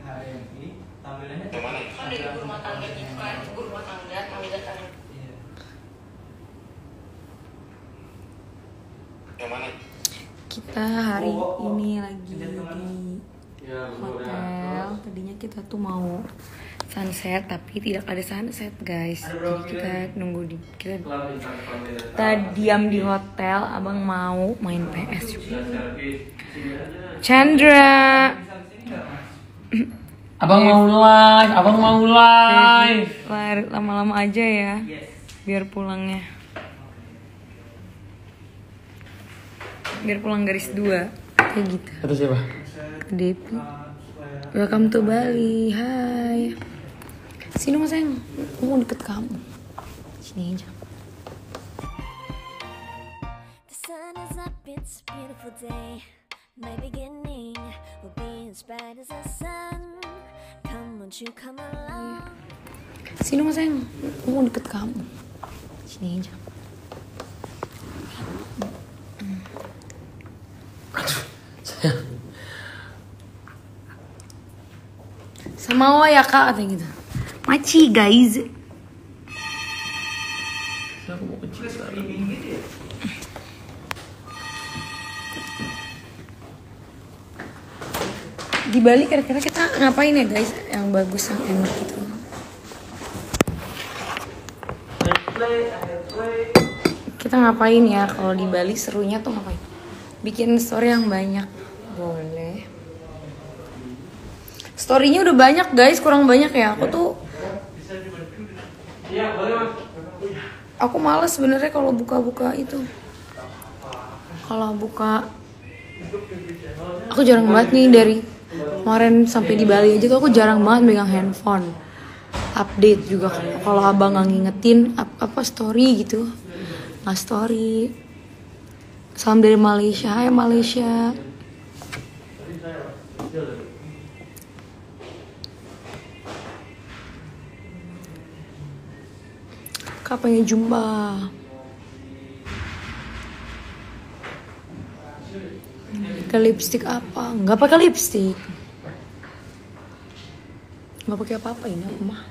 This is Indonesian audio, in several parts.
Yang mana? Kan dari ibu rumah tangga gitu kan, ibu rumah tangga kan. Yang mana? Kita hari ini lagi di hotel. Tadinya kita tuh mau sunset tapi tidak ada sunset guys. Jadi kita nunggu kita diam di hotel. Abang mau main PS juga. Chandra. Abang mau live. Lama-lama aja ya. Biar pulangnya. Biar pulang garis 2 kayak gitu. Kata siapa? Depi. Welcome to Bali. Hai. Sini mas sayang. Aku mau deket kamu. Sini aja. The sun is up, it's a beautiful day. My beginning will be as bright as the sun. Come, won't you come along? Sini mas sayang. Aku mau deket kamu. Sini aja. Sama ya kak katanya gitu. Maci guys. Aku mau kecil sekarang. Di Bali kira-kira kita ngapain ya guys? Yang bagus, yang enak gitu. Kita ngapain ya kalau di Bali, serunya tuh ngapain? Bikin story yang banyak. Boleh. Storynya udah banyak guys, kurang banyak ya. Aku males sebenarnya kalau buka-buka itu. Kalau buka, aku jarang banget nih dari kemarin sampai di Bali aja tuh aku jarang banget megang handphone. Update juga kalau abang nggak ngingetin apa story gitu, nggak story. Salam dari Malaysia, hai Malaysia. Kapan jumpa? Pakai lipstick apa? Nggak pakai lipstick. Nggak pakai apa-apa ini aku mah.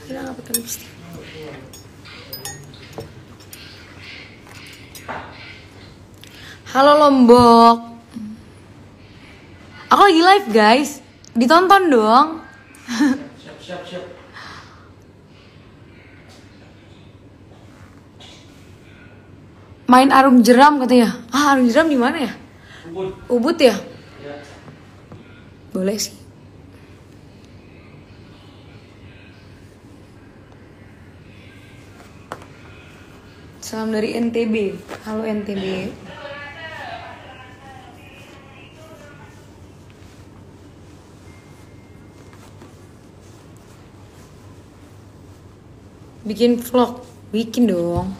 Kita nggak pakai lipstick. Halo Lombok. Aku lagi live guys. Ditonton dong. Siap. Main arum jeram katanya. Arum jeram di mana ya? Ubud ya? Boleh sih. Salam dari NTB. Halo NTB. Bikin vlog, bikin dong.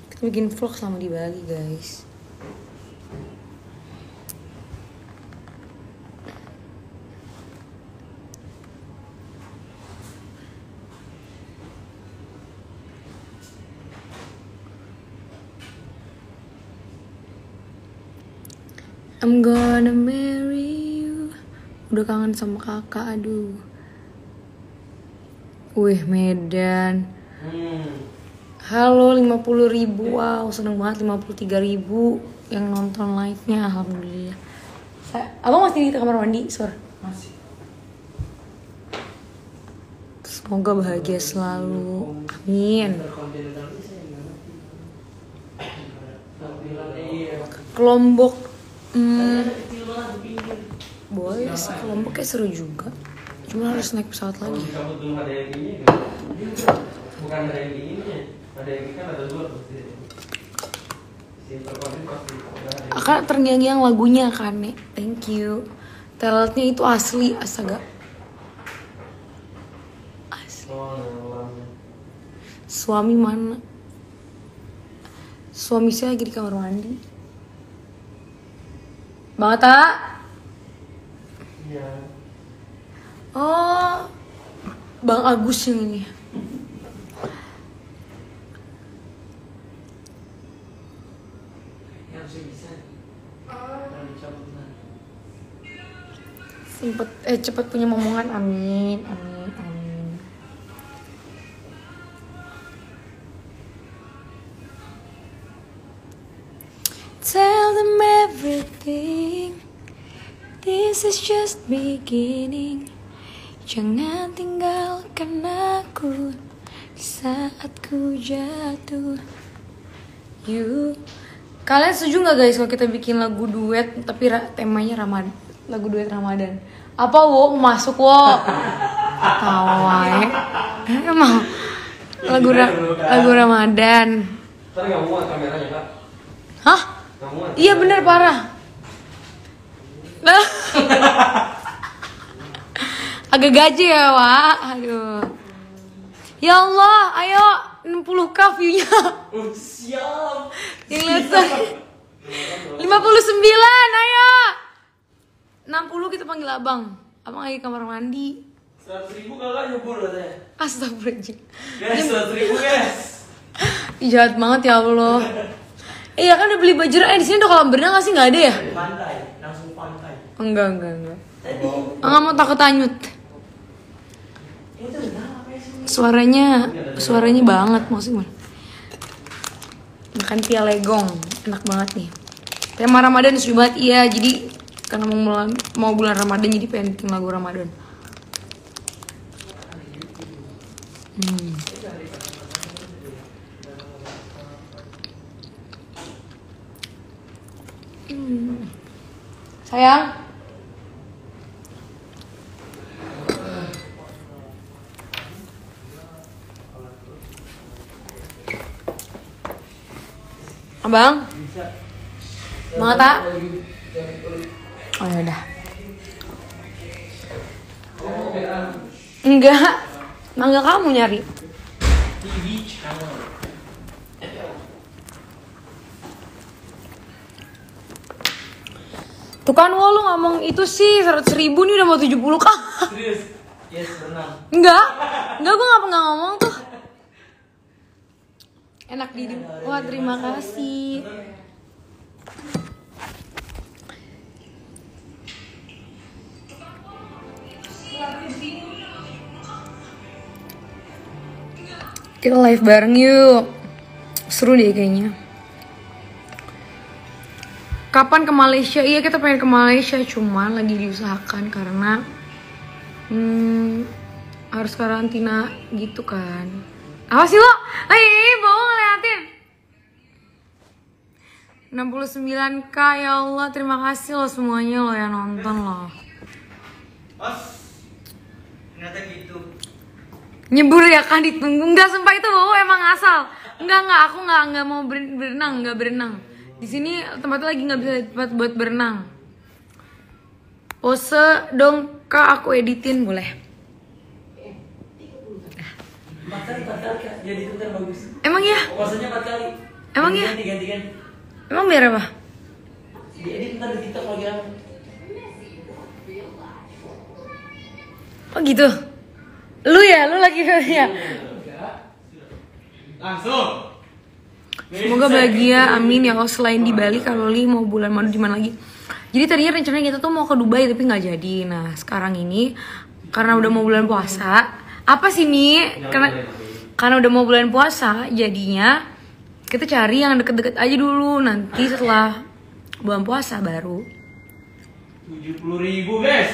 Kita bikin vlog sama di Bali guys. I'm gonna marry you. Udah kangen sama kakak, aduh. Wih, Medan. Halo 50.000. Wow, seneng banget 53.000 yang nonton live-nya. Alhamdulillah. Abang masih di kamar mandi, Sur? Masih. Semoga bahagia selalu. Amin. Kelompok boleh sih, Kelompok kayak seru juga. Cuma harus naik pesawat lagi. Bukan ada yang dinginnya, ada yang kan ada 2 pasti. Akan terngiang-ngiang lagunya kan, Nek. Thank you. Talentnya itu asli, astaga. Asli. Suami mana? Suami saya lagi di kamar mandi. Bang Atta? Iya. Oh, Bang Agus yang ini. harusnya bisa. Kalau dicabut nah. Cepet punya momongan, amin, amin, amin. Tell them everything. This is just beginning. Jangan tinggalkan aku di saat ku jatuh. Kalian setuju nggak guys kalau kita bikin lagu duet tapi temanya Ramadan? Lagu duet Ramadan. Apa wo masuk wo? Tawa emang lagu Ramadan. Ntar nggak muat kameranya kak. Hah? Nggak muat. Iya bener parah. Agak gaji ya Wak. Aduh. Ya Allah, ayo 60k view-nya. Siap. Yang lihat 59, ayo. 60 kita panggil abang. Abang lagi kamar mandi. 100.000 kakak nyebur katanya. Astagfirullahaladzim. Guys, 100.000 guys. Ih, jahat banget ya Allah. Iya kan udah beli baju. Di sini udah kolam berenang nggak sih? Nggak ada ya? Pantai, langsung pantai. Enggak. Nggak mau takut hanyut. Itu kenapa sih? Suaranya banget maksudnya. Makan pia legong, enak banget nih. Tema Ramadan seru banget, iya. Jadi karena mau bulan Ramadan jadi pengen bikin lagu Ramadan. Sayang. Abang? Mau tak? Oh ya udah. Enggak. Mangga kamu nyari. TV channel. Tuh kan wo, lu ngomong itu sih 100.000 nih udah mau 70k. Serius? Yes, renang. Enggak gue nggak ngomong tuh. Enak di wah terima kasih. Kita live bareng yuk. Seru deh kayaknya. Kapan ke Malaysia? Iya kita pengen ke Malaysia, cuman lagi diusahakan karena harus karantina gitu kan. Apa sih lo? Bohong ngeliatin. 69k ya Allah, terima kasih lo semuanya lo yang nonton lo. Mas, ternyata gitu. Nyebur ya kan ditunggu. Enggak, sumpah itu bohong, emang asal. Enggak, aku enggak mau berenang, enggak berenang. Di sini tempatnya lagi enggak bisa tempat buat berenang. Pose dong Kak, aku editin boleh. 4 kali Kak, jadi bentar bagus. Emang ya? Posenya 4 kali. Emang ya? Ganti-gantian. Emang biar apa? Diedit ntar di TikTok lagi rame. Oh gitu. Lu lagi ya. Langsung. Semoga bahagia, amin ya Allah. Selain di Bali, kalau Li mau bulan madu di mana lagi? Jadi tadinya rencananya kita tuh mau ke Dubai tapi nggak jadi. Nah sekarang ini karena udah mau bulan puasa, apa sih nih? Karena udah mau bulan puasa, jadinya kita cari yang deket-deket aja dulu. Nanti setelah bulan puasa baru. 70.000 guys.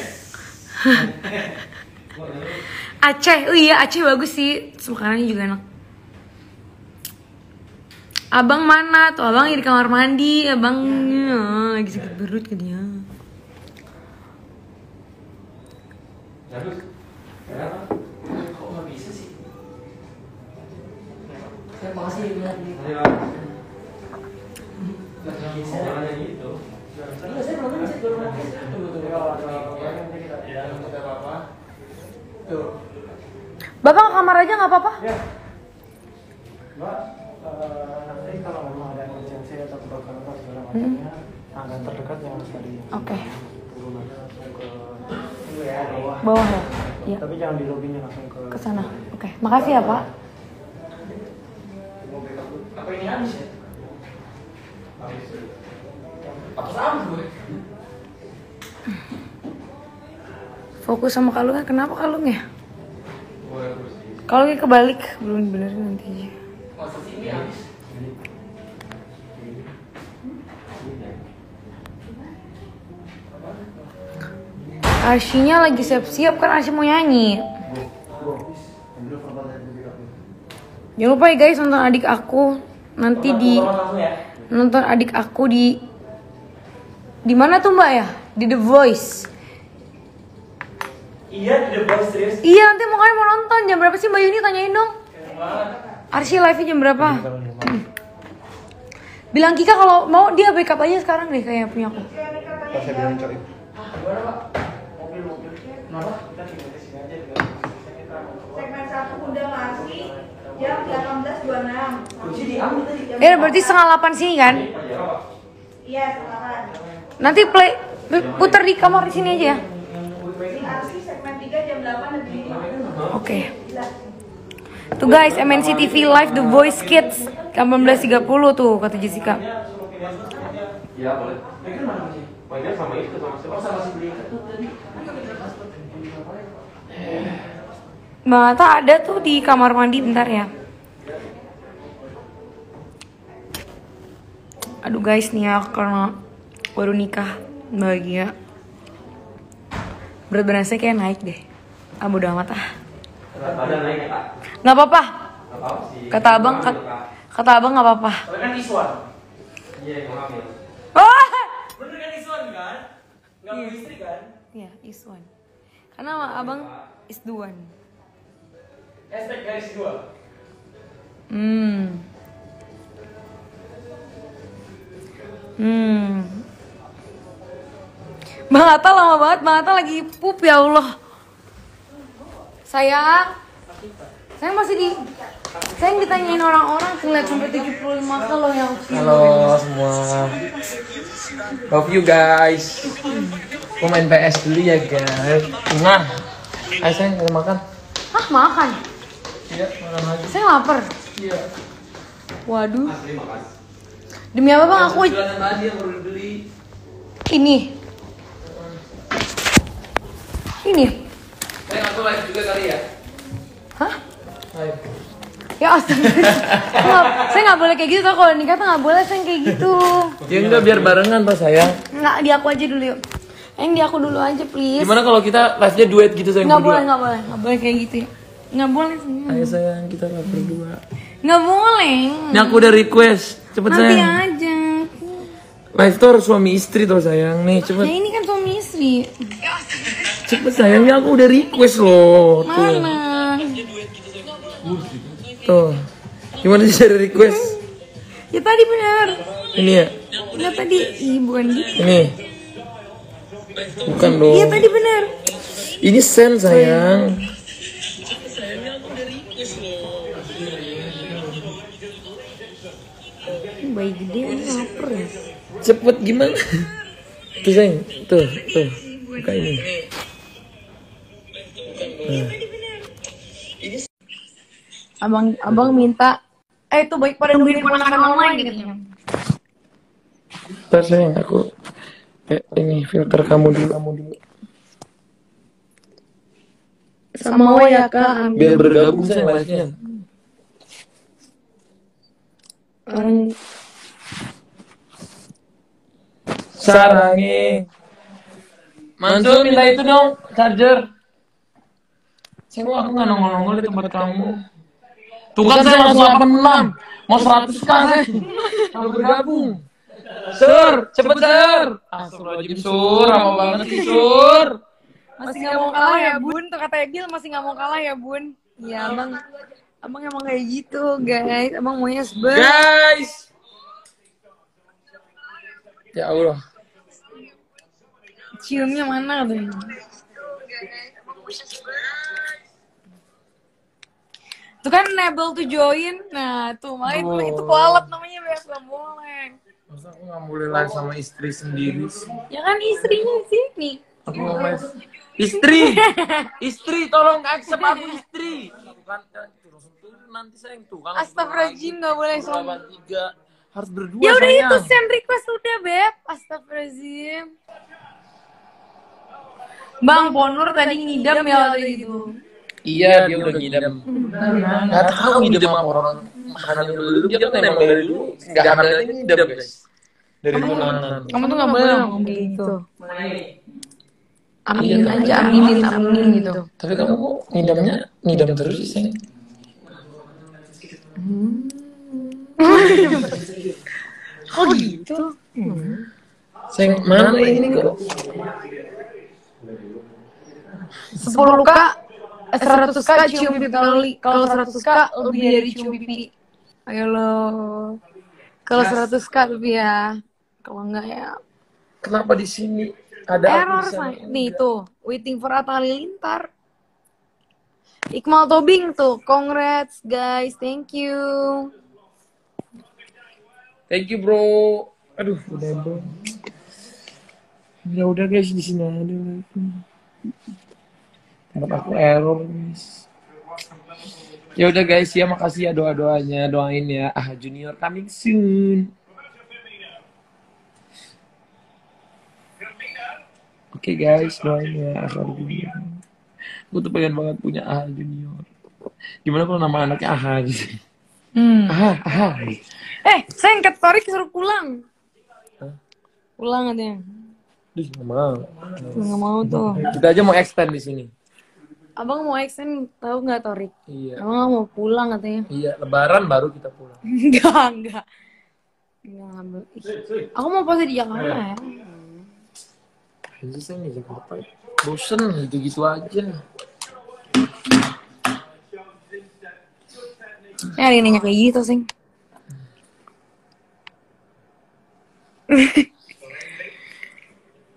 Aceh, oh iya Aceh bagus sih, makanannya juga enak. Abang mana? Tuh abang di kamar mandi, abangnya lagi sakit perut katanya. Kok nggak bisa sih? Makasih ya. Caranya gitu. Iya, saya belum mencet, baru mencet. Bapak ke kamar aja nggak apa-apa? Ya, Mbak, nanti kalau memang ada emergency atau kebakaran atau segala macamnya, tangga terdekat yang harus tadi Oke. turun aja langsung ke bawah. Bawah ya? Iya. Tapi jangan di lobinya, langsung ke Ke sana. Oke. Makasih ya Pak. Apa ini habis ya? Apa sama gue? Fokus sama kalungnya. Kenapa kalungnya? Boleh terus sih. Kalungnya kebalik. Belum benerin nanti. Masa sini habis? Arsyinya lagi siap-siap kan, Arsy mau nyanyi. Jangan lupa ya guys, nonton adik aku nanti di nonton adik aku di mana tuh Mbak ya? Di The Voice. Iya, di The Voice serius. Iya, nanti makanya mau nonton. Jam berapa sih Mbak Yuni? Tanyain dong. Arsy live-nya jam berapa? Bilang Kika kalau mau dia backup aja sekarang deh kayak punya aku. Pas saya bilang coy. Gimana Pak? Mobil. Kenapa? Kita tinggal di sini aja. Segmen 1 undang Arsy jam 18.26. Kunci diambil tadi. Berarti 7:30 sini kan? Iya, silakan. Nanti play putar di kamar di sini aja ya. Di Arsy segmen 3 jam 8 dan 7. Oke. Tuh guys, MNC TV Live The Voice Kids 18.30 tuh kata Jessica. Iya boleh. Mainnya sama itu sama siapa? Sama si beli itu tadi. Bang Atta ada tuh di kamar mandi bentar ya. Aduh guys nih ya, karena baru nikah bahagia. Berat badan saya kayak naik deh. Bodo amat ah. Ada naik ya Kak? Nggak apa-apa. Nggak apa-apa sih. Kata abang nggak apa-apa. Tapi kan Iswan. Iya yang hamil. Oh! Bener kan Iswan kan? Nggak punya istri kan? Iya, Iswan. Karena sama abang is the one. Hashtag garis 2. Bang Atta lama banget, Bang Atta lagi pup ya Allah. Sayang ditanyain orang-orang ngeliat sampai 75 kalau yang Halo semua. Love you guys. Aku main PS dulu ya guys. Nah, ayo sayang kita makan. Hah, makan? Iya, makan lagi. Saya lapar. Iya. Waduh. Demi apa bang aku Jualan tadi yang baru beli. ini. Sayang aku live juga kali ya. Hah? Live. Ya astagfirullah. Saya nggak boleh kayak gitu tau, kalau nikah tuh nggak boleh sayang kayak gitu. Ya enggak biar barengan toh sayang. Nggak, di aku aja dulu yuk. Di aku dulu aja please. Gimana kalau kita live-nya duet gitu sayang Nggak berdua? boleh, nggak boleh kayak gitu ya. Nggak boleh sayang. Ayo sayang kita live berdua. Nggak boleh. Ini aku udah request. Cepet Nanti sayang. aja. Live tuh harus suami istri toh sayang. Nih Ya cepet. ini kan suami istri. Cepet sayang, ya aku udah request loh. Tuh. Mana? Tuh. Gimana sih cara request? Ya tadi benar. Ini ya. Ya tadi, bukan gitu. Ini. Bukan dong. Iya tadi benar. Ini sen sayang. Bayi gede ini lapar ya. Cepet gimana? Tuh sayang. Tuh. Buka ini. Abang minta tuh baik pada nungguin ponakan online gitu. Ntar sayang aku ini filter kamu dulu. Sama ya kak. Biar bergabung sayang live-nya. Orang Sarangi. Mansur minta itu dong charger. Sayang aku nggak nongol-nongol di tempat kamu. Tuh kan saya langsung 86. Mau 100 kan saya. Kalau bergabung. Sur, cepet Sur. Astagfirullahaladzim Sur, lama banget sih Sur. masih nggak mau kalah ya bun, tuh kata Egil masih nggak mau kalah ya bun. Iya abang emang kayak gitu guys, abang maunya seber. Guys. Ya Allah. Ciumnya mana tuh? Tuh kan enable to join, nah tuh makanya itu kualat namanya biasa nggak boleh. Masa aku nggak boleh live sama istri sendiri sih? Ya kan istrinya di sini. Aku mau live. Istri, tolong accept aku istri. Bukan turun nanti sayang tuh. Kan Astagfirullahaladzim nggak boleh sombong. 83. Harus berdua Ya udah sayang. itu send request udah, Beb. Astagfirullahaladzim. Bang Ponur tadi ngidam ya waktu itu. Iya, dia udah ngidam. Nggak tahu ngidam apa orang makanan dulu. Dia kan emang dari dulu nggak hamil ngidam guys. Dari tunangan. Kamu tuh nggak boleh ngomong gitu. Aminin aja, aminin gitu. Tapi kamu kok ngidam terus sih, sayang? Oh gitu. Sayang, mana ini kok? 10k, 100k cium pipi kali. Kalau 100k lebih dari cium pipi. Ayo lo. Kalau 100k tapi ya. Kalau enggak ya. Kenapa di sini ada Error tulisan say. Nih tuh, waiting for Atta Halilintar. Iqmal Tobing tuh, congrats guys, thank you. Thank you bro. Aduh, udah bro. Ya udah guys, di sini ada. Tempat aku error guys. Ya udah guys, ya makasih ya doa-doanya, doain ya AHA Junior coming soon. Oke guys, doain ya AHA Junior. Aku tuh pengen banget punya AHA Junior. Gimana kalau nama anaknya AHA gitu? AHA. Sayang Kak Torik suruh pulang. Pulang katanya. Duh, nggak mau. Nggak mau tuh. Kita aja mau extend di sini. Abang mau extend, tahu nggak Torik? Iya. Abang mau pulang katanya. Iya, lebaran baru kita pulang. Enggak. Enggak ngambil. Aku mau pose di Jakarta ya. Aja saya nih Jakarta. Bosen gitu-gitu aja. Ya hari nanya kayak gitu sih.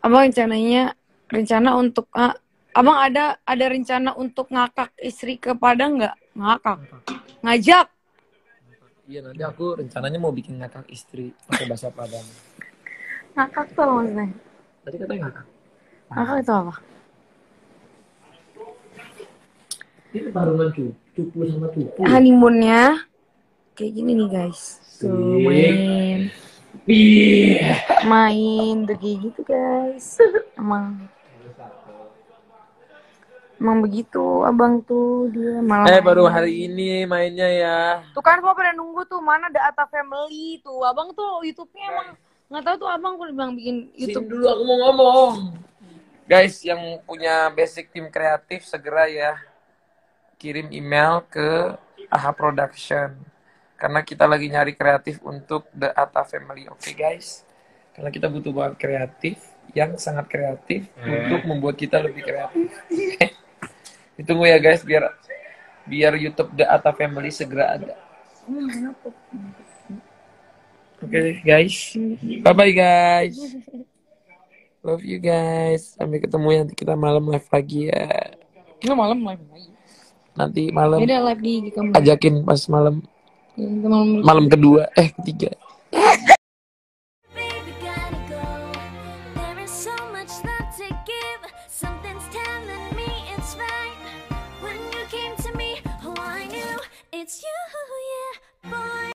Abang rencana untuk abang ada rencana untuk ngakak istri ke Padang nggak? Ngajak. Iya, nanti aku rencananya mau bikin ngakak istri pakai bahasa Padang. Ngakak tuh apa maksudnya? Tadi katanya ngakak. Ngakak itu apa? Ini barengan cupu sama cupu. Honeymoonnya kayak gini nih guys. Tuh main tuh kayak gitu guys. Emang begitu abang tuh dia malah. Baru hari ini mainnya ya. Tuh kan gua pada nunggu tuh mana The Atta Family tuh. Abang tuh YouTube-nya emang nggak tahu tuh abang udah bilang bikin YouTube. Sini dulu aku mau ngomong. Guys, yang punya basic tim kreatif segera ya kirim email ke AHA Production. Karena kita lagi nyari kreatif untuk The Atta Family. Oke guys? Karena kita butuh banget kreatif yang sangat kreatif untuk membuat kita lebih kreatif. Ditunggu ya guys biar YouTube The Atta Family segera ada. Oke guys. Bye bye guys. Love you guys. Sampai ketemu ya, nanti kita malam live lagi ya. Nggak malam live lagi. Nanti malam Beda live di kamu. ajakin pas malam Malam malam kedua ketiga.